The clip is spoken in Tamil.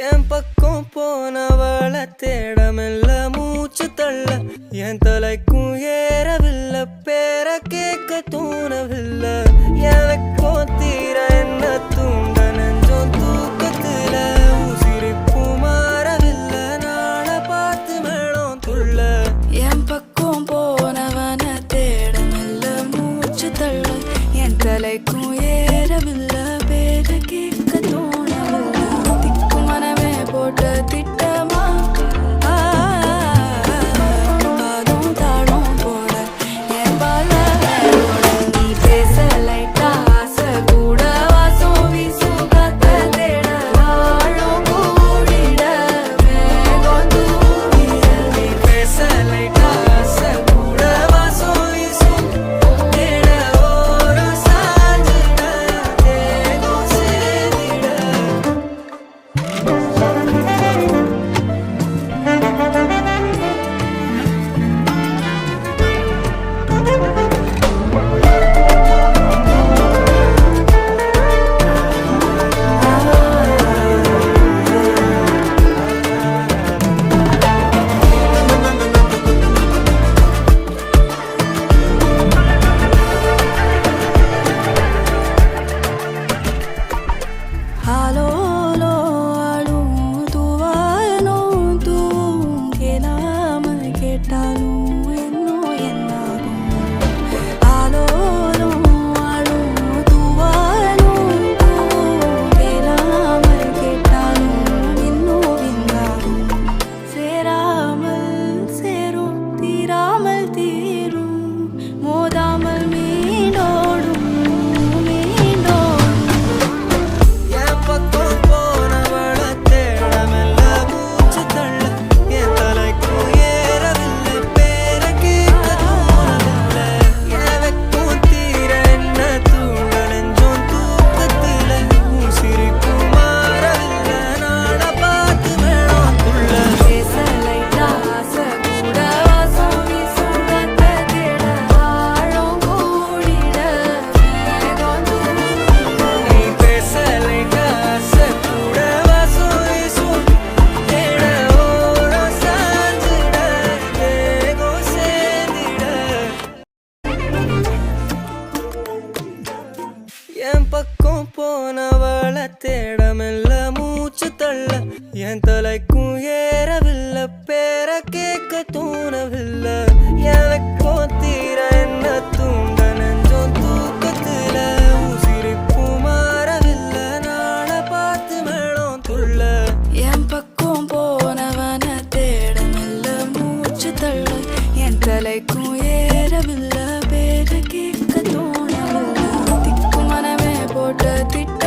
என் பக்கம் போனவள தேடமெல்ல மூச்சு தள்ள என் தலைக்கும் ஏறவில்லை பேர கேட்க தோணவில்லை எனக்கும் தீர என்ன தூண்ட நெஞ்சோம் தூக்கத்துல உசிரிப்பு மாறவில்லை நாள பார்த்து மேளம் துள்ள என் பக்கம் போனவன தேடமெல்ல மூச்சு தள்ள என் தலைக்கும் ஏறவில்லை பேர கேட்க தோணவில்லை திக்குமனமே போட்ட திட்டமா பாதும் தாடும் போல என் பால நீ பேச லைட்டா ஆசை கூட வாசம் வீசும் காத்த தேட ஆழம் கூடிட மேகம் தூங்கிட நீ பேச லைட்டா ஆசை கூட வாசம் வீசும் தேட ஓரம் சாஞ்சிட தேகம் சேர்ந்திட ஆலோலோ ஆடும் தூவாயனும் தூவும் கேளாமல் கேட்டாலும் இன்னும் என்னாகும் ஆலோலோ ஆடும் தூவாயனும் தூவும் கேளாமல் கேட்டாலும் இன்னும் என்னாகும் சேராமல் சேரும் தீராமல் தீரும் மோதாமல் மீண்டோடும் என் பக்கம் போனவள தேடமெல்ல மூச்சு தள்ள என் தலைக்கும் ஏறவில்லை பேர கேட்க தோணவில்லை எனக்கும் தீர என்ன தூண்ட நெஞ்சோம் தூக்கத்துல உசிரிப்பு மாறவில்லை நாள பார்த்து மேளம் துள்ள பேச லைட்டா ஆசை கூட வாசம் வீசும் காத்த தேட ஆழம் கூடிட மேகம் தூங்கிட நீ பேச லைட்டா ஆசை கூட வாசம் வீசும் தேட ஓரம் சாஞ்சிட தேகம் சேர்ந்திட என் பக்கம் போனவள தேடமெல்ல மூச்சு தள்ள என் தலைக்கும் ஏறவில்லை பேர கேட்க தோணவில்லை எனக்கும் தீர என்ன தூண்ட நெஞ்சோம் தூக்கத்துல உசிரிப்பு மாறவில்லை நாள பார்த்து மேளம் துள்ள என் பக்கம் போனவன தேடமெல்ல மூச்சு தள்ள என் தலைக்கும் ஏறவில்லை பேர கேட்க தோணவில்லை திக்குமனமே போட்ட திட்டம்